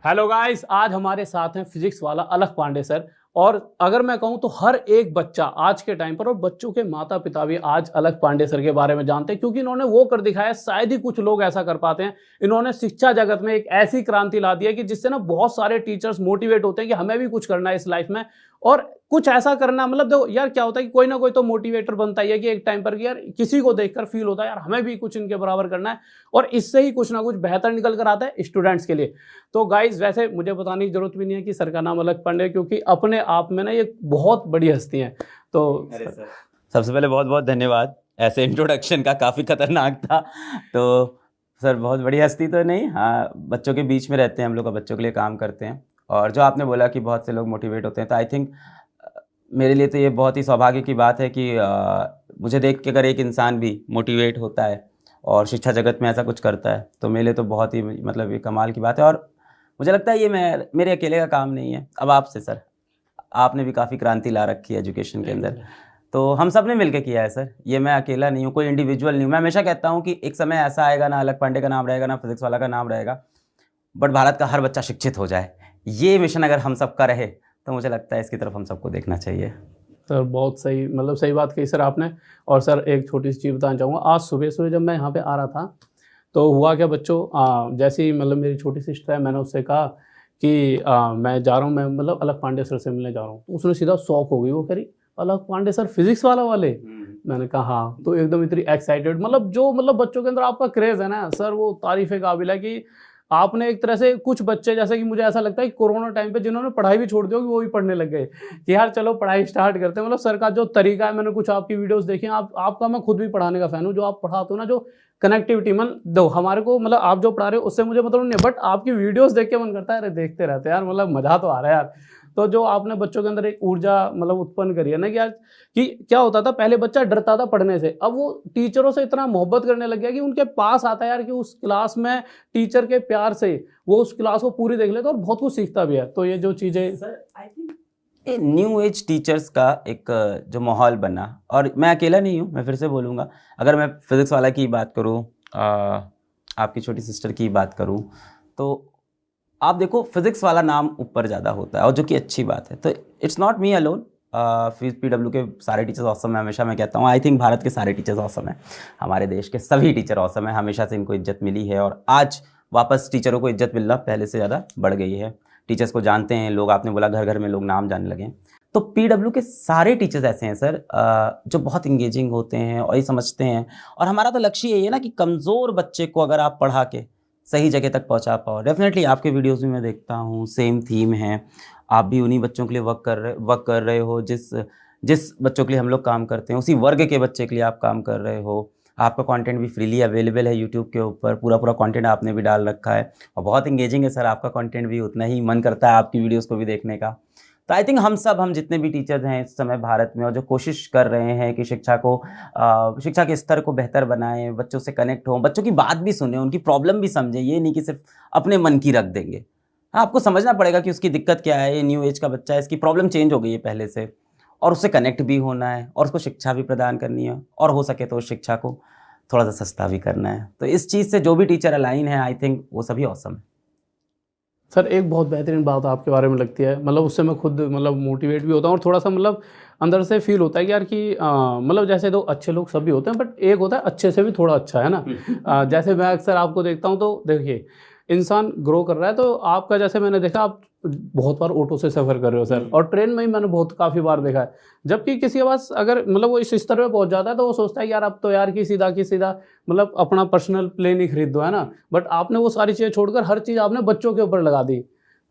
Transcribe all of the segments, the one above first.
Hello guys, आज हमारे साथ हैं फिजिक्स वाला अलख पांडे सर। और अगर मैं कहूं तो हर एक बच्चा आज के टाइम पर और बच्चों के माता पिता भी आज अलख पांडे सर के बारे में जानते हैं, क्योंकि इन्होंने वो कर दिखाया, शायद ही कुछ लोग ऐसा कर पाते हैं। इन्होंने शिक्षा जगत में एक ऐसी क्रांति ला दी है कि जिससे ना बहुत सारे टीचर्स मोटिवेट होते हैं कि हमें भी कुछ करना है इस लाइफ में और कुछ ऐसा करना। मतलब देखो यार, क्या होता है कि कोई ना कोई तो मोटिवेटर बनता ही है कि एक टाइम पर कि यार किसी को देखकर फील होता है यार हमें भी कुछ इनके बराबर करना है, और इससे ही कुछ ना कुछ बेहतर निकल कर आता है स्टूडेंट्स के लिए। तो गाइज, वैसे मुझे बताने की जरूरत भी नहीं है कि सर का नाम अलख पांडे है, क्योंकि अपने आप में ना ये बहुत बड़ी हस्ती है। तो सबसे पहले बहुत बहुत धन्यवाद। ऐसे इंट्रोडक्शन का काफ़ी खतरनाक था। तो सर बहुत बड़ी हस्ती तो नहीं, हाँ बच्चों के बीच में रहते हैं हम लोग, बच्चों के लिए काम करते हैं। और जो आपने बोला कि बहुत से लोग मोटिवेट होते हैं, तो आई थिंक मेरे लिए तो ये बहुत ही सौभाग्य की बात है कि मुझे देख के अगर एक इंसान भी मोटिवेट होता है और शिक्षा जगत में ऐसा कुछ करता है, तो मेरे लिए तो बहुत ही मतलब ये कमाल की बात है। और मुझे लगता है ये मेरे अकेले का काम नहीं है। अब आपसे सर, आपने भी काफ़ी क्रांति ला रखी है एजुकेशन के अंदर, तो हम सब ने मिलकर किया है सर। ये मैं अकेला नहीं हूँ, कोई इंडिविजुअल नहीं हूँ। मैं हमेशा कहता हूँ कि एक समय ऐसा आएगा ना अलख पांडे का नाम रहेगा ना फिजिक्स वाला का नाम रहेगा, बट भारत का हर बच्चा शिक्षित हो जाए, ये मिशन अगर हम सबका रहे तो मुझे लगता है इसकी तरफ हम सबको देखना चाहिए। सर बहुत सही, मतलब सही बात कही सर आपने। और सर एक छोटी सी चीज़ बताना चाहूँगा। आज सुबह सुबह जब मैं यहाँ पे आ रहा था तो हुआ क्या बच्चों, जैसे ही मतलब मेरी छोटी सिस्टर है, मैंने उससे कहा कि मैं जा रहा हूँ, मैं मतलब अलख पांडे सर से मिलने जा रहा हूँ। तो उसने सीधा शॉक हो गई, वो कह रही अलख पांडे सर फिजिक्स वाले। मैंने कहा हाँ। तो एकदम इतनी एक्साइटेड, मतलब जो मतलब बच्चों के अंदर आपका क्रेज है ना सर, वो तारीफ काबिल है कि आपने एक तरह से कुछ बच्चे, जैसे कि मुझे ऐसा लगता है कि कोरोना टाइम पे जिन्होंने पढ़ाई भी छोड़ दी होगी वो भी पढ़ने लग गए कि यार चलो पढ़ाई स्टार्ट करते हैं। मतलब सर का जो तरीका है, मैंने कुछ आपकी वीडियोस देखी हैं, आपका मैं खुद भी पढ़ाने का फैन हूँ। जो आप पढ़ाते हो ना, जो कनेक्टिविटी, मतलब दो हमारे को, मतलब आप जो पढ़ा रहे हो उससे मुझे मतलब नहीं, बट आपकी वीडियोस देख के मन करता है अरे देखते रहते हैं यार, मतलब मजा तो आ रहा है यार। तो जो आपने बच्चों के अंदर एक ऊर्जा मतलब उत्पन्न करी है ना कि आज, कि क्या होता था पहले बच्चा डरता था पढ़ने से, अब वो टीचरों से इतना मोहब्बत करने लग गया कि उनके पास आता है यार, कि उस क्लास में टीचर के प्यार से वो उस क्लास को पूरी देख लेता और बहुत कुछ सीखता भी है। तो ये जो चीजें सर आई थिंक ये न्यू एज टीचर्स का एक जो माहौल बना, और मैं अकेला नहीं हूँ, मैं फिर से बोलूँगा, अगर मैं फिजिक्स वाला की बात करूँ, आपकी छोटी सिस्टर की बात करूँ, तो आप देखो फिजिक्स वाला नाम ऊपर ज़्यादा होता है, और जो कि अच्छी बात है। तो it's not me alone, PW के सारे टीचर्स ऑसम है, हमेशा मैं कहता हूँ। आई थिंक भारत के सारे टीचर्स ऑसम है, हमारे देश के सभी टीचर ऑसम है, हमेशा से इनको इज्जत मिली है, और आज वापस टीचरों को इज्जत मिलना पहले से ज़्यादा बढ़ गई है। टीचर्स को जानते हैं लोग, आपने बोला घर घर में लोग नाम जानने लगे। तो PW के सारे टीचर्स ऐसे हैं सर, जो बहुत इंगेजिंग होते हैं और ये समझते हैं। और हमारा तो लक्ष्य यही है ना कि कमज़ोर बच्चे को अगर आप पढ़ा के सही जगह तक पहुंचा पाओ। डेफिनेटली आपके वीडियोस भी मैं देखता हूँ, सेम थीम है, आप भी उन्हीं बच्चों के लिए वर्क कर रहे हो, जिस जिस बच्चों के लिए हम लोग काम करते हैं, उसी वर्ग के बच्चे के लिए आप काम कर रहे हो। आपका कंटेंट भी फ्रीली अवेलेबल है यूट्यूब के ऊपर, पूरा कंटेंट आपने भी डाल रखा है, और बहुत इंगेजिंग है सर आपका कंटेंट भी, उतना ही मन करता है आपकी वीडियोस को भी देखने का। तो आई थिंक हम जितने भी टीचर्स हैं इस समय भारत में, और जो कोशिश कर रहे हैं कि शिक्षा के स्तर को बेहतर बनाएं, बच्चों से कनेक्ट हों, बच्चों की बात भी सुने, उनकी प्रॉब्लम भी समझें, ये नहीं कि सिर्फ अपने मन की रख देंगे। हाँ, आपको समझना पड़ेगा कि उसकी दिक्कत क्या है, ये न्यू एज का बच्चा है, इसकी प्रॉब्लम चेंज हो गई है पहले से, और उससे कनेक्ट भी होना है, और उसको शिक्षा भी प्रदान करनी है, और हो सके तो उस शिक्षा को थोड़ा सा सस्ता भी करना है। तो इस चीज़ से जो भी टीचर अलाइन है, आई थिंक वो सभी ऑसम है। सर एक बहुत बेहतरीन बात आपके बारे में लगती है, मतलब उससे मैं खुद मतलब मोटिवेट भी होता हूँ और थोड़ा सा मतलब अंदर से फील होता है कि यार कि मतलब जैसे तो अच्छे लोग सभी होते हैं, बट एक होता है अच्छे से भी थोड़ा अच्छा, है ना। जैसे मैं अक्सर आपको देखता हूँ तो देखिए इंसान ग्रो कर रहा है, तो आपका जैसे मैंने देखा आप बहुत बार ऑटो से सफ़र कर रहे हो सर, और ट्रेन में ही मैंने बहुत काफ़ी बार देखा है। जबकि किसी के पास अगर मतलब वो इस स्तर पे पहुंच जाता है तो वो सोचता है कि यार अब तो यार की सीधा मतलब अपना पर्सनल प्लेन ही खरीद दो, है ना। बट आपने वो सारी चीज़ें छोड़कर हर चीज़ आपने बच्चों के ऊपर लगा दी।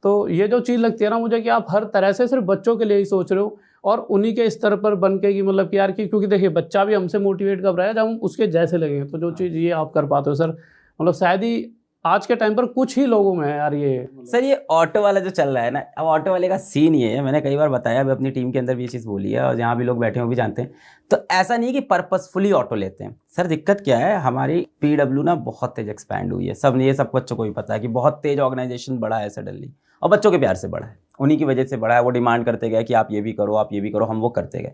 तो ये जो चीज़ लगती है ना मुझे कि आप हर तरह से सिर्फ बच्चों के लिए ही सोच रहे हो, और उन्हीं के स्तर पर बन के कि मतलब कि यार की, क्योंकि देखिए बच्चा भी हमसे मोटिवेट कब रहा है जब हम उसके जैसे लगेंगे। तो जो चीज़ ये आप कर पाते हो सर, मतलब शायद ही आज के टाइम पर कुछ ही लोगों में है यार ये। सर ये ऑटो वाला जो चल रहा है ना, अब ऑटो वाले का सीन ये है, मैंने कई बार बताया, अभी अपनी टीम के अंदर भी ये चीज़ बोली है, और जहाँ भी लोग बैठे हो भी जानते हैं। तो ऐसा नहीं कि पर्पसफुली ऑटो लेते हैं सर। दिक्कत क्या है, हमारी PW ना बहुत तेज एक्सपैंड हुई है, सब ये सब बच्चों को भी पता है कि बहुत तेज ऑर्गेनाइजेशन बढ़ा है सडनली, और बच्चों के प्यार से बढ़ा है, उन्हीं की वजह से बढ़ा है। वो डिमांड करते गए कि आप ये भी करो, आप ये भी करो, हम वो करते गए।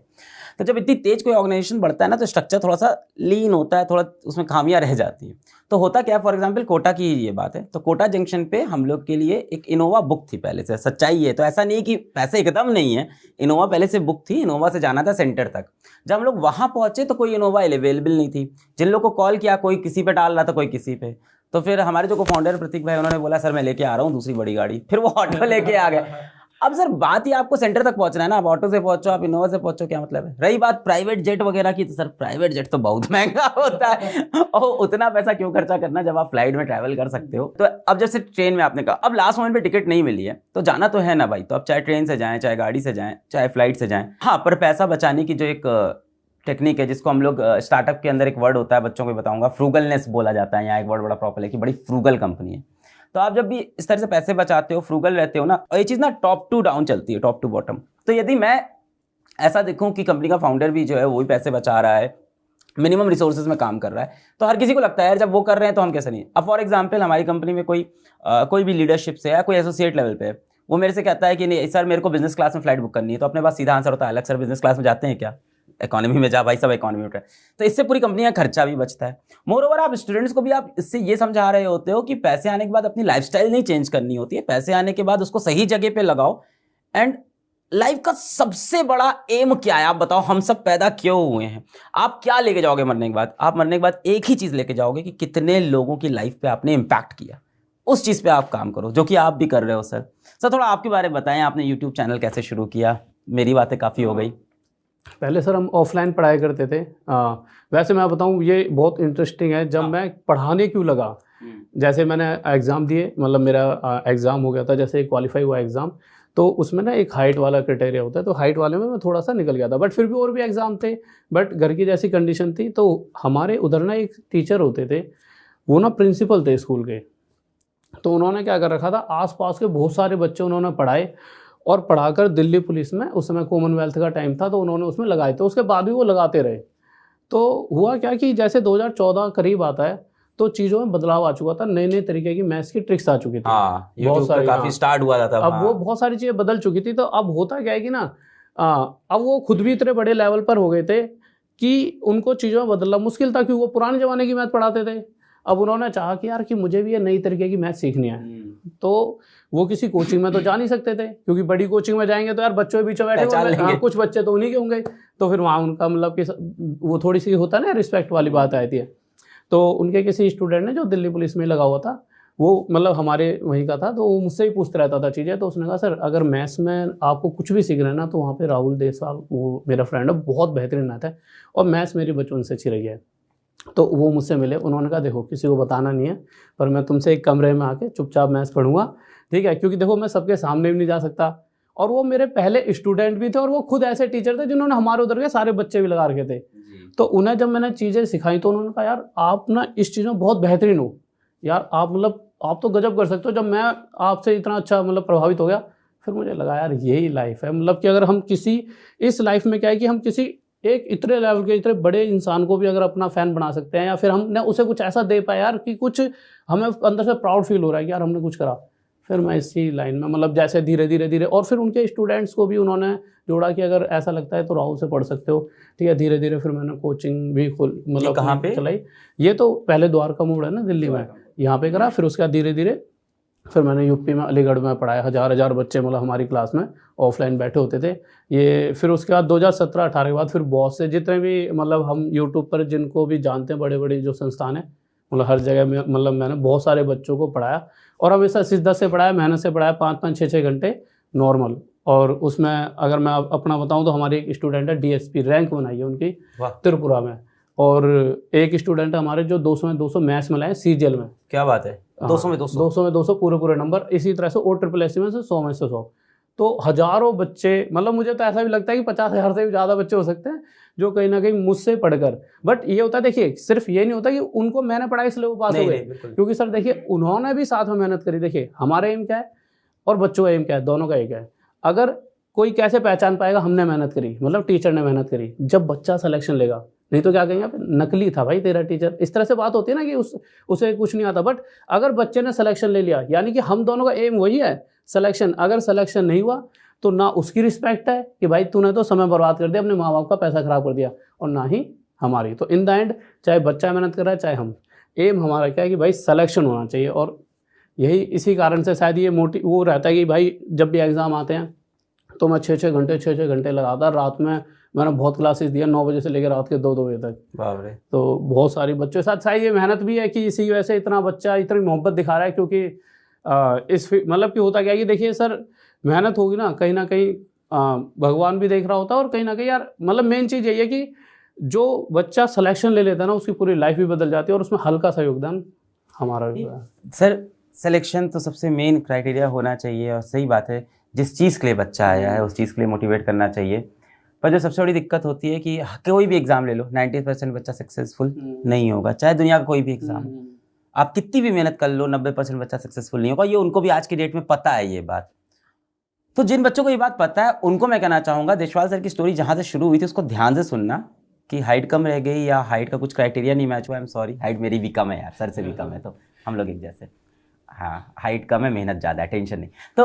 तो जब इतनी तेज कोई ऑर्गेनाइजेशन बढ़ता है ना, तो स्ट्रक्चर थोड़ा सा लीन होता है, थोड़ा उसमें खामियां रह जाती हैं। तो होता क्या, फॉर एग्जांपल कोटा की ये बात है, तो कोटा जंक्शन पे हम लोग के लिए एक इनोवा बुक थी पहले से, सच्चाई है। तो ऐसा नहीं कि पैसे एकदम नहीं है, इनोवा पहले से बुक थी, इनोवा से जाना था सेंटर तक। जब हम लोग वहाँ पहुँचे तो कोई इनोवा अवेलेबल नहीं थी। जिन लोग को कॉल किया, कोई किसी पे डाल रहा था, कोई किसी पे। तो फिर हमारे जो को फाउंडर प्रतीक भाई, उन्होंने बोला सर मैं लेके आ रहा हूँ दूसरी बड़ी गाड़ी। फिर वो ऑटो लेके आ गए। अब सर बात ही आपको सेंटर तक पहुंचना है ना, आप ऑटो से पहुंचो, आप इनोवा से पहुंचो, क्या मतलब है। रही बात प्राइवेट जेट वगैरह की, तो सर प्राइवेट जेट तो बहुत महंगा होता है और उतना पैसा क्यों खर्चा करना जब आप फ्लाइट में ट्रैवल कर सकते हो। तो अब जैसे ट्रेन में आपने कहा, अब लास्ट मोमेंट पे टिकट नहीं मिली है तो जाना तो है ना भाई, तो अब चाहे ट्रेन से जाएं, चाहे गाड़ी से जाएं, चाहे फ्लाइट से जाएं। हाँ, पर पैसा बचाने की जो एक टेक्निक है, जिसको हम लोग स्टार्टअप के अंदर एक वर्ड होता है, बच्चों को बताऊंगा, फ्रूगलनेस बोला जाता है। यहाँ एक वर्ड बड़ा प्रॉपर है कि बड़ी फ्रूगल कंपनी है। तो आप जब भी इस तरह से पैसे बचाते हो, फ्रूगल रहते हो ना, और ये चीज़ ना टॉप टू डाउन चलती है, टॉप टू बॉटम। तो यदि मैं ऐसा देखूं कि कंपनी का फाउंडर भी जो है वो भी पैसे बचा रहा है, मिनिमम रिसोर्सेज में काम कर रहा है, तो हर किसी को लगता है यार जब वो कर रहे हैं तो हम कैसे नहीं। अब फॉर एग्जांपल हमारी कंपनी में कोई भी लीडरशिप से है, कोई एसोसिएट लेवल पे है, वो मेरे से कहता है कि नहीं सर मेरे को बिजनेस क्लास में फ्लाइट बुक करनी है, तो अपने पास सीधा आंसर होता है अलग, सर बिजनेस क्लास में जाते हैं क्या, इकोनॉमी में जा भाई, सब इकोनॉमी में उठ रहे हैं। तो इससे पूरी कंपनी का खर्चा भी बचता है। मोर ओवर आप स्टूडेंट्स को भी आप इससे ये समझा रहे होते हो कि पैसे आने के बाद अपनी लाइफस्टाइल नहीं चेंज करनी होती है, पैसे आने के बाद उसको सही जगह पे लगाओ। एंड लाइफ का सबसे बड़ा एम क्या है आप बताओ, हम सब पैदा क्यों हुए हैं, आप क्या लेके जाओगे मरने के बाद? आप मरने के बाद एक ही चीज लेके जाओगे कि कितने लोगों की लाइफ पे आपने इम्पैक्ट किया। उस चीज पे आप काम करो, जो कि आप भी कर रहे हो। सर थोड़ा आपके बारे में बताएं, आपने यूट्यूब चैनल कैसे शुरू किया? मेरी बातें काफ़ी हो गई। पहले सर हम ऑफलाइन पढ़ाई करते थे। वैसे मैं बताऊं ये बहुत इंटरेस्टिंग है, जब मैं पढ़ाने क्यों लगा। जैसे मैंने एग्ज़ाम दिए, मतलब मेरा एग्ज़ाम हो गया था, जैसे क्वालिफाई हुआ एग्ज़ाम, तो उसमें ना एक हाइट वाला क्राइटेरिया होता है, तो हाइट वाले में मैं थोड़ा सा निकल गया था, बट फिर भी और भी एग्ज़ाम थे, बट घर की जैसी कंडीशन थी। तो हमारे उधर ना एक टीचर होते थे, वो ना प्रिंसिपल थे स्कूल के। तो उन्होंने क्या कर रखा था, आसपास के बहुत सारे बच्चे उन्होंने पढ़ाए और पढ़ाकर दिल्ली पुलिस में, उस समय कॉमनवेल्थ का टाइम था, तो उन्होंने उसमें लगाए थे। उसके बाद भी वो लगाते रहे। तो हुआ क्या कि जैसे 2014 करीब आता है तो चीज़ों में बदलाव आ चुका था, नए नए तरीके की मैथ्स की ट्रिक्स आ चुकी थी। हाँ, बहुत सारी काफ़ी स्टार्ट हुआ था तब। अब वो बहुत सारी चीज़ें बदल चुकी थी। तो अब होता क्या है कि ना, अब वो खुद भी इतने बड़े लेवल पर हो गए थे कि उनको चीज़ों में बदलना मुश्किल था, क्योंकि वो पुराने ज़माने की मैथ पढ़ाते थे। अब उन्होंने चाहा कि यार कि मुझे भी ये नई तरीके की मैथ सीखनी है। तो वो किसी कोचिंग में तो जा नहीं सकते थे, क्योंकि बड़ी कोचिंग में जाएंगे तो यार बच्चों के बीच में बैठे होंगे, कुछ बच्चे तो उन्हीं के होंगे, तो फिर वहाँ उनका मतलब कि वो थोड़ी सी होता है ना, रिस्पेक्ट वाली बात आती है। तो उनके किसी स्टूडेंट ने जो दिल्ली पुलिस में लगा हुआ था, वो मतलब हमारे वहीं का था, तो वो मुझसे ही पूछता रहता था चीज़ें। तो उसने कहा सर अगर मैथ्स में आपको कुछ भी सीखना है ना, तो वहाँ पे राहुल देसवाल, वो मेरा फ्रेंड है, बहुत बेहतरीन मैथ है, और मैथ्स मेरी बचपन से अच्छी रही है। तो वो मुझसे मिले, उन्होंने कहा देखो किसी को बताना नहीं है, पर मैं तुमसे एक कमरे में आके चुपचाप मैथ्स पढ़ूंगा, ठीक है, क्योंकि देखो मैं सबके सामने भी नहीं जा सकता। और वो मेरे पहले स्टूडेंट भी थे, और वो खुद ऐसे टीचर थे जिन्होंने हमारे उधर के सारे बच्चे भी लगा रखे थे। तो उन्हें जब मैंने चीज़ें सिखाई तो उन्होंने कहा यार आप ना इस चीज़ में बहुत बेहतरीन हो, यार आप मतलब आप तो गजब कर सकते हो। जब मैं आपसे इतना अच्छा मतलब प्रभावित हो गया, फिर मुझे लगा यार यही लाइफ है, मतलब कि अगर हम किसी इस लाइफ में क्या है कि हम किसी एक इतने लेवल के इतने बड़े इंसान को भी अगर अपना फ़ैन बना सकते हैं, या फिर हमने उसे कुछ ऐसा दे पाया यार कि कुछ हमें अंदर से प्राउड फील हो रहा है कि यार हमने कुछ करा। फिर मैं इसी लाइन में मतलब जैसे धीरे धीरे और फिर उनके स्टूडेंट्स को भी उन्होंने जोड़ा कि अगर ऐसा लगता है तो राहुल से पढ़ सकते हो, ठीक है। धीरे धीरे फिर मैंने कोचिंग भी मतलब कहाँ पे चलाई। ये तो पहले द्वारका मोड़ है ना दिल्ली में, यहाँ पे करा। फिर उसके बाद धीरे धीरे फिर मैंने यूपी में अलीगढ़ में पढ़ाया। हज़ार बच्चे मतलब हमारी क्लास में ऑफलाइन बैठे होते थे ये। फिर उसके बाद 2017-18 के बाद फिर बहुत से जितने भी मतलब हम यूट्यूब पर जिनको भी जानते हैं, बड़े बड़े जो संस्थान हैं, मतलब हर जगह में मतलब मैंने बहुत सारे बच्चों को पढ़ाया, और हमेशा शिद्दत से पढ़ाया, मेहनत से पढ़ाया, 5-5, 6-6 घंटे नॉर्मल। और उसमें अगर मैं अपना बताऊं तो हमारी एक स्टूडेंट है डीएसपी रैंक बनाई है उनकी त्रिपुरा में, और एक स्टूडेंट है हमारे जो 200 में 200 मैथ्स में लाए सीजीएल में। क्या बात है, 200 में 200 पूरे नंबर। इसी तरह से और SSSC में से 100 में से 100। तो हज़ारों बच्चे, मतलब मुझे तो ऐसा भी लगता है कि 50,000 से भी ज़्यादा बच्चे हो सकते हैं जो कहीं ना कहीं मुझसे पढ़कर। बट ये होता है, देखिए सिर्फ ये नहीं होता कि उनको मैंने पढ़ाई इसलिए वो पास हो गए, क्योंकि सर देखिए उन्होंने भी साथ में मेहनत करी। देखिए हमारा एम क्या है और बच्चों का एम क्या है, दोनों का एक है। अगर कोई कैसे पहचान पाएगा हमने मेहनत करी, मतलब टीचर ने मेहनत करी, जब बच्चा सिलेक्शन लेगा नहीं तो क्या कहेंगे, नकली था भाई तेरा टीचर। इस तरह से बात होती है ना कि उसे कुछ नहीं आता। बट अगर बच्चे ने सिलेक्शन ले लिया, यानी कि हम दोनों का एम वही है सिलेक्शन। अगर सिलेक्शन नहीं हुआ तो ना उसकी रिस्पेक्ट है कि भाई तूने तो समय बर्बाद कर दिया, अपने माँ बाप का पैसा खराब कर दिया, और ना ही हमारी। तो इन द एंड चाहे बच्चा मेहनत कर रहा है चाहे हम, एम हमारा क्या है कि भाई सिलेक्शन होना चाहिए। और यही इसी कारण से शायद ये वो रहता है कि भाई जब भी एग्ज़ाम आते हैं तो मैं 6-6 घंटे लगातार रात में मैंने बहुत क्लासेस दिया, 9 बजे से लेकर रात के 2-2 बजे तक। बाप रे। तो बहुत सारी बच्चों के साथ शायद ये मेहनत भी है कि इसी वजह से इतना बच्चा इतनी मोहब्बत दिखा रहा है। क्योंकि इस मतलब कि होता क्या है कि देखिए सर, मेहनत होगी ना कहीं भगवान भी देख रहा होता है। और कहीं ना कहीं यार मतलब मेन चीज़ यही है कि जो बच्चा सिलेक्शन ले लेता है ना उसकी पूरी लाइफ भी बदल जाती है, और उसमें हल्का सा योगदान हमारा भी है। सर सिलेक्शन तो सबसे मेन क्राइटेरिया होना चाहिए, और सही बात है, जिस चीज़ के लिए बच्चा आया है उस चीज़ के लिए मोटिवेट करना चाहिए। पर जो सबसे बड़ी दिक्कत होती है कि कोई भी एग्ज़ाम ले लो, 90% बच्चा सक्सेसफुल नहीं होगा, चाहे दुनिया का कोई भी एग्ज़ाम, आप कितनी भी मेहनत कर लो 90% बच्चा सक्सेसफुल नहीं होगा। ये उनको भी आज की डेट में पता है ये बात। तो जिन बच्चों को ये बात पता है उनको मैं कहना चाहूँगा, देशवाल सर की स्टोरी जहाँ से शुरू हुई थी उसको ध्यान से सुनना, कि हाइट कम रह गई या हाइट का कुछ क्राइटेरिया नहीं मैच हुआ। आई एम सॉरी, हाइट मेरी भी कम है यार, सर से भी कम है, तो हम लोग एक जैसे। हाँ, हाइट कम है, मेहनत ज़्यादा है, टेंशन नहीं। तो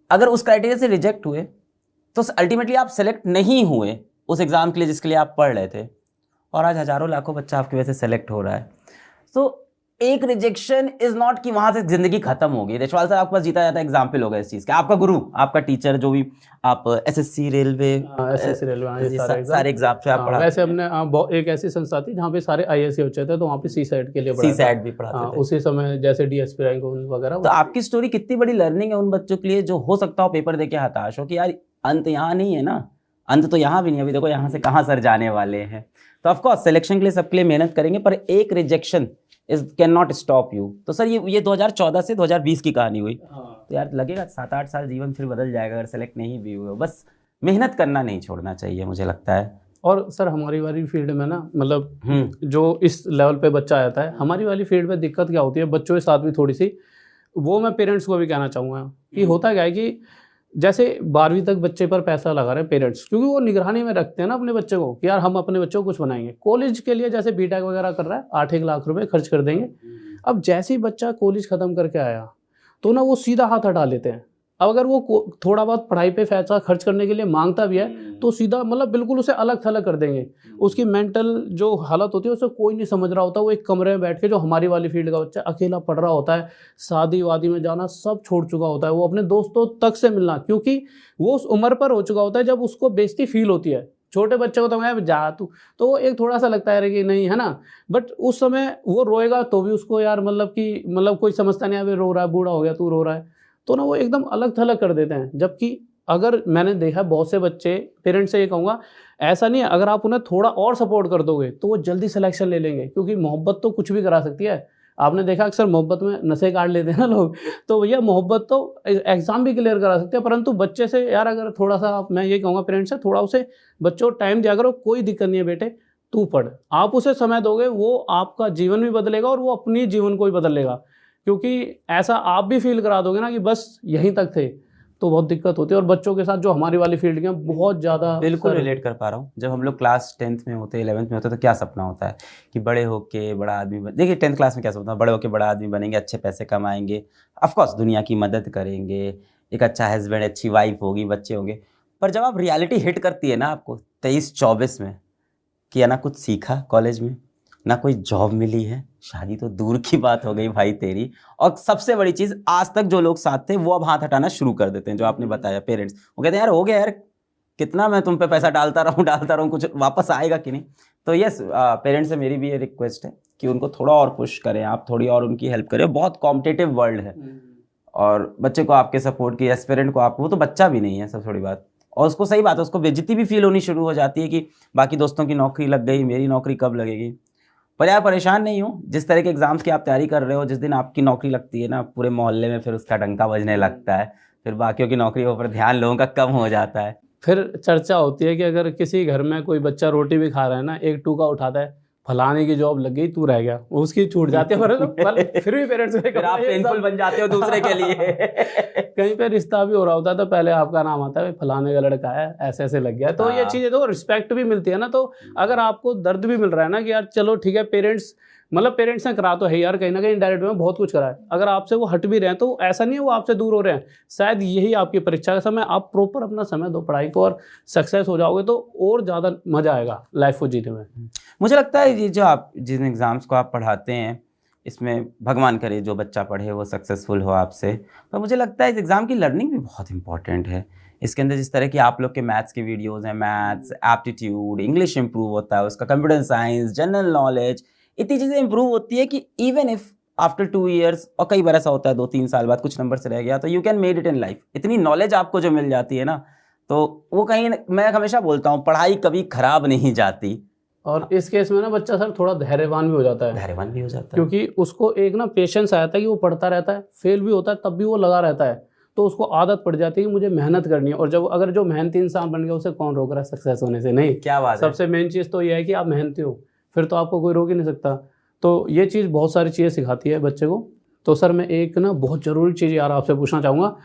अगर उस क्राइटेरिया से रिजेक्ट हुए तो अल्टीमेटली आप सेलेक्ट नहीं हुए उस एग्ज़ाम के लिए जिसके लिए आप पढ़ रहे थे, और आज हज़ारों लाखों बच्चा आपकी वजह से सेलेक्ट हो रहा है। तो एक रिजेक्शन इज नॉट कि वहां से जिंदगी खत्म हो गई। देशवाल सर आपके पास जीता जाता एग्जाम्पल होगा इस चीज का, आपका गुरु, आपका टीचर, जो भी आप एसएससी रेलवे सारे एग्जाम से आप पढ़ा। वैसे हमने एक ऐसी संस्था थी जहाँ पे सारे आईएएस बच्चे थे, तो वहाँ पे सीसैट के लिए सीसैट भी पढ़ाते थे उसी समय, जैसे डीएसपी रैंक वगैरह। तो आपकी स्टोरी कितनी बड़ी लर्निंग है उन बच्चों के लिए जो हो सकता हो पेपर देके हताश हो कि यार अंत यहाँ नहीं है ना, अंत तो यहाँ भी नहीं, अभी देखो यहाँ से कहाँ सर जाने वाले हैं। तो ऑफकोर्स सिलेक्शन के लिए सबके लिए मेहनत करेंगे, पर एक rejection can not stop you. तो सर ये 2014 से 2020 की कहानी हुई। तो यार लगेगा 7-8 साल जीवन फिर बदल जाएगा अगर सेलेक्ट नहीं भी हुए। बस मेहनत करना नहीं छोड़ना चाहिए मुझे लगता है। और सर हमारी वाली फील्ड में ना, मतलब जो इस लेवल पे बच्चा आता है, हमारी वाली फील्ड में दिक्कत क्या होती है बच्चों के साथ भी थोड़ी सी, वो मैं पेरेंट्स को भी कहना चाहूँगा कि होता क्या है कि जैसे 12वीं तक बच्चे पर पैसा लगा रहे हैं पेरेंट्स, क्योंकि वो निगरानी में रखते हैं ना अपने बच्चे को कि यार हम अपने बच्चों को कुछ बनाएंगे। कॉलेज के लिए जैसे बीटेक वगैरह कर रहा है, 8-1 लाख रुपए खर्च कर देंगे। अब जैसे ही बच्चा कॉलेज खत्म करके आया तो ना वो सीधा हाथ हटा लेते हैं। अब अगर वो थोड़ा बहुत पढ़ाई पे पैसा खर्च करने के लिए मांगता भी है तो सीधा मतलब बिल्कुल उसे अलग थलग कर देंगे। उसकी मेंटल जो हालत होती है उसे कोई नहीं समझ रहा होता। वो एक कमरे में बैठ के, जो हमारी वाली फील्ड का बच्चा अकेला पढ़ रहा होता है, शादी वादी में जाना सब छोड़ चुका होता है, वो अपने दोस्तों तक से मिलना, क्योंकि वो उस उम्र पर हो चुका होता है जब उसको बेइज्जती फील होती है। छोटे बच्चे को तो मैं जा तू, तो वो एक थोड़ा सा लगता है कि नहीं, है ना। बट उस समय वो रोएगा तो भी उसको यार मतलब कोई समझता नहीं है, रो रहा है, बूढ़ा हो गया तू रो रहा है, तो ना वो एकदम अलग थलग कर देते हैं। जबकि अगर मैंने देखा बहुत से बच्चे, पेरेंट्स से ये कहूँगा, ऐसा नहीं है, अगर आप उन्हें थोड़ा और सपोर्ट कर दोगे तो वो जल्दी सिलेक्शन ले लेंगे, क्योंकि मोहब्बत तो कुछ भी करा सकती है। आपने देखा अक्सर मोहब्बत में नशे काट लेते हैं ना लोग, तो भैया मोहब्बत तो एग्जाम भी क्लियर करा सकते हैं। परंतु बच्चे से यार अगर थोड़ा सा, मैं ये कहूँगा पेरेंट्स से, थोड़ा उसे बच्चों को टाइम दिया करो। कोई दिक्कत नहीं है बेटे, तू पढ़, आप उसे समय दोगे, वो आपका जीवन भी बदलेगा और वो अपनी जीवन को भी बदल लेगा। क्योंकि ऐसा आप भी फील करा दोगे ना कि बस यहीं तक थे, तो बहुत दिक्कत होती है। और बच्चों के साथ जो हमारी वाली फील्ड के बहुत ज़्यादा, बिल्कुल रिलेट कर पा रहा हूँ। जब हम लोग क्लास 10th में होते, 11th में होते, तो क्या सपना होता है कि बड़े होके बड़ा आदमी देखिए 10th क्लास में क्या सपना, बड़े होके बड़ा आदमी बनेंगे, अच्छे पैसे कमाएंगे, ऑफकोर्स दुनिया की मदद करेंगे, एक अच्छा हस्बैंड, अच्छी वाइफ होगी, बच्चे होंगे। पर जब आप रियलिटी हिट करती है ना आपको 23-24 में, कि ना कुछ सीखा कॉलेज में, ना कोई जॉब मिली है, शादी तो दूर की बात हो गई भाई तेरी, और सबसे बड़ी चीज़, आज तक जो लोग साथ थे वो अब हाथ हटाना शुरू कर देते हैं। जो आपने बताया पेरेंट्स, वो कहते हैं यार हो गया यार, कितना मैं तुम पे पैसा डालता रहूँ, कुछ वापस आएगा कि नहीं। तो यस, पेरेंट्स से मेरी भी ये रिक्वेस्ट है कि उनको थोड़ा और पुश करें, आप थोड़ी और उनकी हेल्प करें। बहुत कॉम्पिटिटिव वर्ल्ड है, और बच्चे को आपके सपोर्ट की, एस्पिरेंट को आप, वो तो बच्चा भी नहीं है सबसे बड़ी बात, और उसको सही बात है, उसको बेइज्जती भी फील होनी शुरू हो जाती है कि बाकी दोस्तों की नौकरी लग गई, मेरी नौकरी कब लगेगी। पर यार परेशान नहीं हो, जिस तरह के एग्जाम्स की आप तैयारी कर रहे हो, जिस दिन आपकी नौकरी लगती है ना, पूरे मोहल्ले में फिर उसका डंका बजने लगता है, फिर बाकियों की नौकरियों पर ध्यान लोगों का कम हो जाता है। फिर चर्चा होती है कि अगर किसी घर में कोई बच्चा रोटी भी खा रहा है ना, एक टूका उठाता है, फलाने की जॉब लग गई, तू रह गया, उसकी छूट जाती है, पर फिर भी पेरेंट्स फिर आप पेनफुल बन जाते हो दूसरे के लिए। कहीं पे रिश्ता भी हो रहा होता है तो पहले आपका नाम आता है, फलाने का लड़का है, ऐसे ऐसे लग गया। तो ये चीज़ें तो रिस्पेक्ट भी मिलती है ना। तो अगर आपको दर्द भी मिल रहा है ना कि यार चलो ठीक है, पेरेंट्स ने करा तो है यार, कहीं ना कहीं इनडायरेक्ट में बहुत कुछ करा है, अगर आपसे वो हट भी रहे हैं तो ऐसा नहीं है वो आपसे दूर हो रहे हैं, शायद यही आपकी परीक्षा का समय, आप प्रॉपर अपना समय दो पढ़ाई को और सक्सेस हो जाओगे तो और ज़्यादा मज़ा आएगा लाइफ को जीने में। मुझे लगता है ये जो आप जिन एग्ज़ाम्स को आप पढ़ाते हैं, इसमें भगवान करे जो बच्चा पढ़े वो सक्सेसफुल हो आपसे, पर मुझे लगता है इस एग्ज़ाम की लर्निंग भी बहुत इंपॉर्टेंट है। इसके अंदर जिस तरह की आप लोग के मैथ्स के वीडियोस हैं, मैथ्स, एप्टीट्यूड, इंग्लिश इंप्रूव होता है, उसका कंप्यूटर साइंस, जनरल नॉलेज, इतनी चीज़ें इंप्रूव होती है कि इवन इफ आफ्टर 2 ईयर्स, और कई बार ऐसा होता है 2-3 साल बाद कुछ नंबर से रह गया, तो you can made it in life. इतनी नॉलेज आपको जो मिल जाती है ना, तो वो कहीं, मैं हमेशा बोलता हूँ पढ़ाई कभी खराब नहीं जाती। और इस केस में ना बच्चा सर थोड़ा धैर्यवान भी हो जाता है, धैर्यवान भी हो जाता है, क्योंकि उसको एक ना पेशेंस आ जाता है कि वो पढ़ता रहता है, फेल भी होता है तब भी वो लगा रहता है, तो उसको आदत पड़ जाती है कि मुझे मेहनत करनी है। और जब अगर जो मेहनती इंसान बन गया उसे कौन रोक रहा है सक्सेस होने से? नहीं, क्या बात है। सबसे मेन चीज़ तो ये है कि आप मेहनती हो, फिर तो आपको कोई रोक ही नहीं सकता। तो ये चीज़ बहुत सारी चीज़ें सिखाती है बच्चे को। तो सर मैं एक ना बहुत ज़रूरी चीज़ यार आपसे पूछना चाहूँगा,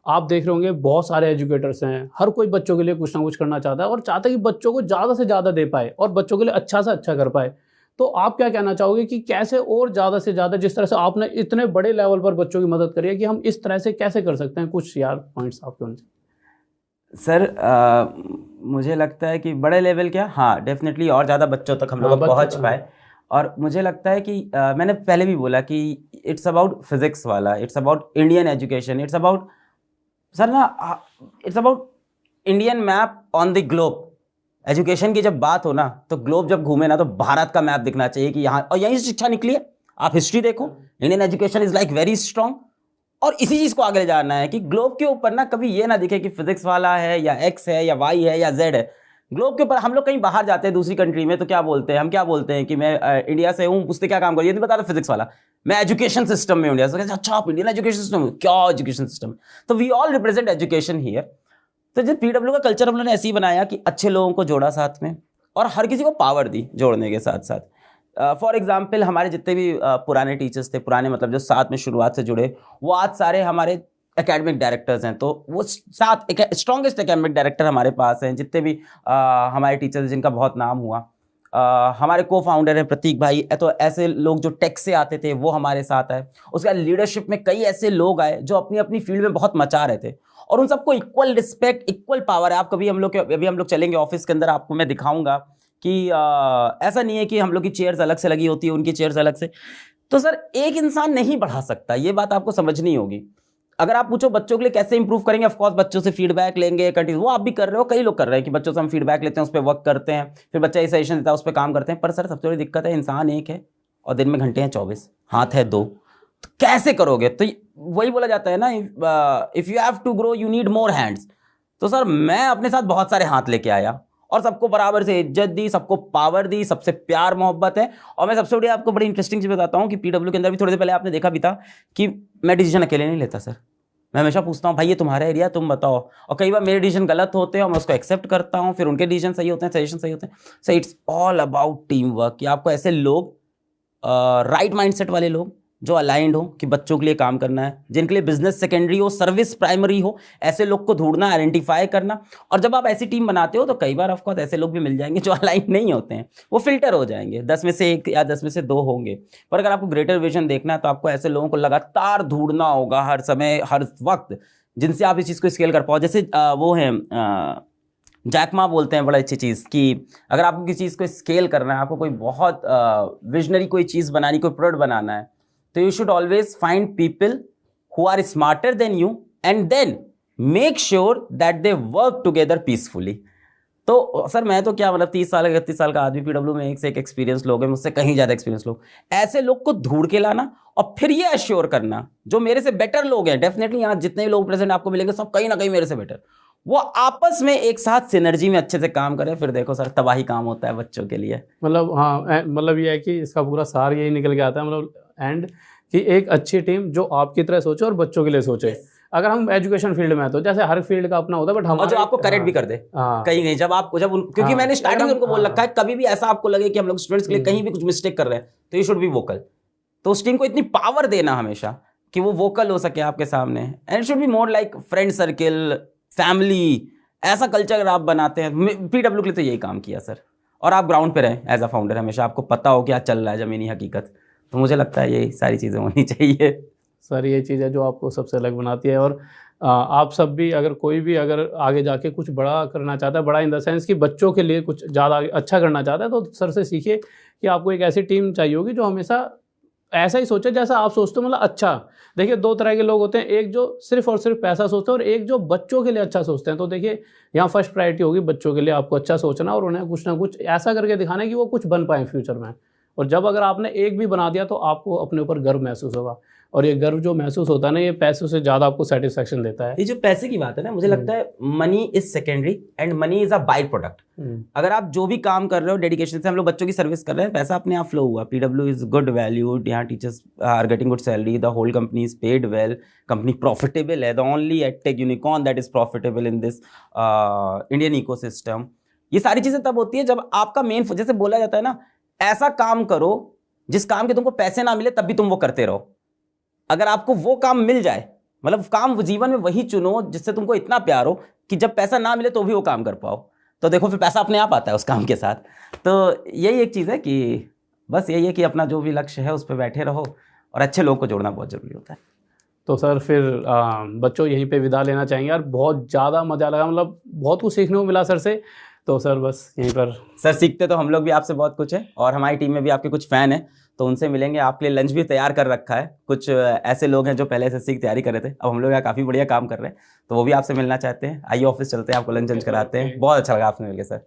आप देख रहे होंगे बहुत सारे एजुकेटर्स हैं, हर कोई बच्चों के लिए कुछ ना कुछ करना चाहता है और चाहता है कि बच्चों को ज़्यादा से ज़्यादा दे पाए और बच्चों के लिए अच्छा से अच्छा कर पाए। तो आप क्या कहना चाहोगे कि कैसे और ज़्यादा से ज़्यादा, जिस तरह से आपने इतने बड़े लेवल पर बच्चों की मदद करी है, कि हम इस तरह से कैसे कर सकते हैं? कुछ यार पॉइंट्स आपके उनसे। सर मुझे लगता है कि बड़े लेवल क्या, हाँ डेफिनेटली और ज़्यादा बच्चों तक हम लोग पहुँच पाए। और मुझे लगता है कि मैंने पहले भी बोला कि इट्स अबाउट फिजिक्स वाला, it's about Indian education, it's about sir ना, it's about Indian map on the globe. Education की जब बात हो ना, तो ग्लोब जब घूमे ना तो भारत का मैप दिखना चाहिए कि यहाँ, और यहीं से शिक्षा निकली है। आप हिस्ट्री देखो, Indian education is like very strong, और इसी चीज़ को आगे ले जाना है कि ग्लोब के ऊपर ना कभी ये ना दिखे कि फिजिक्स वाला है या एक्स है या वाई है या जेड है। ग्लोब के ऊपर हम लोग कहीं बाहर जाते हैं दूसरी कंट्री में तो क्या बोलते हैं, हम क्या बोलते हैं कि मैं इंडिया से हूँ, पूछते क्या काम करिए, नहीं बताता फिजिक्स वाला, मैं एजुकेशन सिस्टम में इंडिया से। अच्छा आप इंडियन एजुकेशन सिस्टम, क्या एजुकेशन सिस्टम? तो we all represent education here. तो जब पीडब्ल्यू का कल्चर हम लोगों ने ऐसे ही बनाया कि अच्छे लोगों को जोड़ा साथ में और हर किसी को पावर दी जोड़ने के साथ साथ। फॉर एग्जाम्पल हमारे जितने भी पुराने टीचर्स थे, पुराने मतलब जो साथ में शुरुआत से जुड़े, वो आज सारे हमारे एकेडमिक डायरेक्टर्स हैं। तो वो 7 स्ट्रॉन्गेस्ट एकेडमिक डायरेक्टर हमारे पास हैं, जितने भी हमारे टीचर्स जिनका बहुत नाम हुआ। हमारे को फाउंडर हैं प्रतीक भाई, तो ऐसे लोग जो टेक से आते थे वो हमारे साथ आए। उसके बाद लीडरशिप में कई ऐसे लोग आए जो अपनी अपनी फील्ड में बहुत मचा रहे थे, और उन सबको इक्वल रिस्पेक्ट, इक्वल पावर है। आप कभी अभी हम लोग चलेंगे ऑफिस के अंदर, आपको मैं दिखाऊंगा कि ऐसा नहीं है कि हम लोग की चेयर्स अलग से लगी होती है, उनकी चेयर्स अलग से। तो सर एक इंसान नहीं बढ़ा सकता, ये बात आपको समझनी होगी। अगर आप पूछो बच्चों के लिए कैसे इंप्रूव करेंगे, ऑफ कोर्स बच्चों से फीडबैक लेंगे कंटिन्यू, वो आप भी कर रहे हो, कई लोग कर रहे हैं कि बच्चों से हम फीडबैक लेते हैं, उस पर वर्क करते हैं, फिर बच्चा ये सजेशन देता है, उस पर काम करते हैं। पर सर सबसे बड़ी दिक्कत है, इंसान एक है और दिन में घंटे हैं 24, हाथ है 2, तो कैसे करोगे? तो वही बोला जाता है ना, if you have to grow you need more hands. तो सर मैं अपने साथ बहुत सारे हाथ लेके आया और सबको बराबर से इज्जत दी, सबको पावर दी, सबसे प्यार मोहब्बत है। और मैं सबसे बड़ी आपको बड़ी इंटरेस्टिंग चीज़ बताता हूँ कि पीडब्ल्यू के अंदर भी थोड़ी देर पहले आपने देखा भी था कि मैं डिसीजन अकेले नहीं लेता सर। मैं हमेशा पूछता हूँ भाई ये तुम्हारा एरिया, तुम बताओ। और कई बार मेरे डिसीजन गलत होते हैं और मैं उसको एक्सेप्ट करता हूँ, फिर उनके डिसीजन सही होते हैं, सजेशन सही होते हैं। So it's all about team work, कि आपको ऐसे लोग, राइट माइंडसेट वाले लोग जो अलाइंड हो कि बच्चों के लिए काम करना है, जिनके लिए बिजनेस सेकेंडरी हो, सर्विस प्राइमरी हो, ऐसे लोग को ढूंढना, आइडेंटिफाई करना। और जब आप ऐसी टीम बनाते हो तो कई बार ऑफकोर्स ऐसे लोग भी मिल जाएंगे जो अलाइंड नहीं होते हैं, वो फिल्टर हो जाएंगे, 10 में से 1 या 10 में से 2 होंगे। पर अगर आपको ग्रेटर विजन देखना है तो आपको ऐसे लोगों को लगातार ढूंढना होगा हर समय, हर वक्त, जिनसे आप इस चीज़ को स्केल कर पाओ। जैसे वो हैं जैक मा बोलते हैं बड़ा अच्छी चीज़ कि अगर आपको किसी चीज़ को स्केल करना है, आपको कोई बहुत विजनरी कोई चीज़ बनानी, कोई प्रोडक्ट बनाना है, तो you should always find people who are smarter than you and then make sure that they work together peacefully. तो सर मैं तो क्या मतलब 30 साल 31 साल का आदमी, पीडब्ल्यू में एक से एक एक्सपीरियंस लोग हैं, मुझसे कहीं ज़्यादा एक्सपीरियंस लोग, ऐसे लोग को ढूंढ के लाना और फिर ये एश्योर करना जो मेरे से बेटर लोग हैं, डेफिनेटली यहाँ जितने भी लोग प्रेजेंट आपको मिलेंगे सब कहीं ना कहीं मेरे से बेटर, वो आपस में एक साथ सिनर्जी में अच्छे से काम करें। फिर देखो सर तबाही काम होता है बच्चों के लिए। मतलब हाँ, मतलब ये है कि इसका पूरा सार यही निकल के आता है, मतलब एंड कि एक अच्छी टीम जो आपकी तरह सोचे और बच्चों के लिए सोचे। अगर हम एजुकेशन फील्ड में हैं, तो जैसे हर फील्ड का अपना होता है, बट और जो हमारे आपको करेक्ट भी कर दे हाँ कहीं नहीं, जब आप क्योंकि हाँ, मैंने स्टार्टिंग में अगर उनको बोल हम रखा है, कभी भी ऐसा आपको लगे कि हम लोग स्टूडेंट्स के लिए कहीं भी कुछ मिस्टेक कर रहे हैं तो यू शुड बी वोकल। तो उस टीम को इतनी पावर देना हमेशा कि वो वोकल हो सके आपके सामने, and it should be more like friend circle, family, ऐसा कल्चर आप बनाते हैं। पीडब्ल्यू के लिए तो यही काम किया सर, और आप ग्राउंड पे रहें एज अ फाउंडर, हमेशा आपको पता हो क्या चल रहा है जमीनी हकीकत। तो मुझे लगता है ये सारी चीज़ें होनी चाहिए सर। ये चीज़ है जो आपको सबसे अलग बनाती है। और आप सब भी अगर कोई भी अगर आगे जाके कुछ बड़ा करना चाहता है, बड़ा इन द सेंस कि बच्चों के लिए कुछ ज़्यादा अच्छा करना चाहता है, तो सर से सीखिए कि आपको एक ऐसी टीम चाहिए होगी जो हमेशा ऐसा ही सोचे जैसा आप सोचते हो, मतलब अच्छा। देखिए, दो तरह के लोग होते हैं, एक जो सिर्फ और सिर्फ पैसा सोचते हैं और एक जो बच्चों के लिए अच्छा सोचते हैं। तो देखिए, यहाँ फर्स्ट प्रायोरिटी होगी बच्चों के लिए आपको अच्छा सोचना और उन्हें कुछ ना कुछ ऐसा करके दिखाना कि वो कुछ बन पाए फ्यूचर में। और जब अगर आपने एक भी बना दिया तो आपको अपने ऊपर गर्व महसूस होगा, और ये गर्व जो महसूस होता है ना, ये पैसों से ज़्यादा आपको सेटिस्फेक्शन देता है। ये जो पैसे की बात है ना, मुझे लगता है money is secondary and money is a by product. अगर आप जो भी काम कर रहे हो डेडिकेशन से, हम लोग बच्चों की सर्विस कर रहे हैं, पैसा अपने आप फ्लो हुआ। पीडब्ल्यू इज गुड वैल्यूड, यहाँ teachers are getting good salary, the whole company is paid well, company profitable है, the only edtech unicorn that is profitable in this Indian ecosystem. ये सारी चीजें तब होती है जब आपका मेन, जैसे बोला जाता है ना, ऐसा काम करो जिस काम के तुमको पैसे ना मिले तब भी तुम वो करते रहो। अगर आपको वो काम मिल जाए, मतलब काम जीवन में वही चुनो जिससे तुमको इतना प्यार हो कि जब पैसा ना मिले तो भी वो काम कर पाओ, तो देखो फिर पैसा अपने आप आता है उस काम के साथ। तो यही एक चीज़ है कि बस यही है कि अपना जो भी लक्ष्य है उस पर बैठे रहो, और अच्छे लोगों को जोड़ना बहुत ज़रूरी होता है। तो सर फिर बच्चों यहीं पे विदा लेना चाहेंगे यार, बहुत ज़्यादा मज़ा लगा, मतलब बहुत कुछ सीखने को मिला सर से। तो सर बस यहीं पर सर सीखते तो हम लोग भी आपसे बहुत कुछ है, और हमारी टीम में भी आपके कुछ फ़ैन हैं, तो उनसे मिलेंगे। आपके लिए लंच भी तैयार कर रखा है, कुछ ऐसे लोग हैं जो पहले से सीख तैयारी कर रहे थे, अब हम लोग यहाँ काफ़ी बढ़िया काम कर रहे हैं, तो वो भी आपसे मिलना चाहते हैं। आइए ऑफिस चलते हैं, आपको लंच कराते हैं। बहुत अच्छा लगा आपसे मिलकर सर।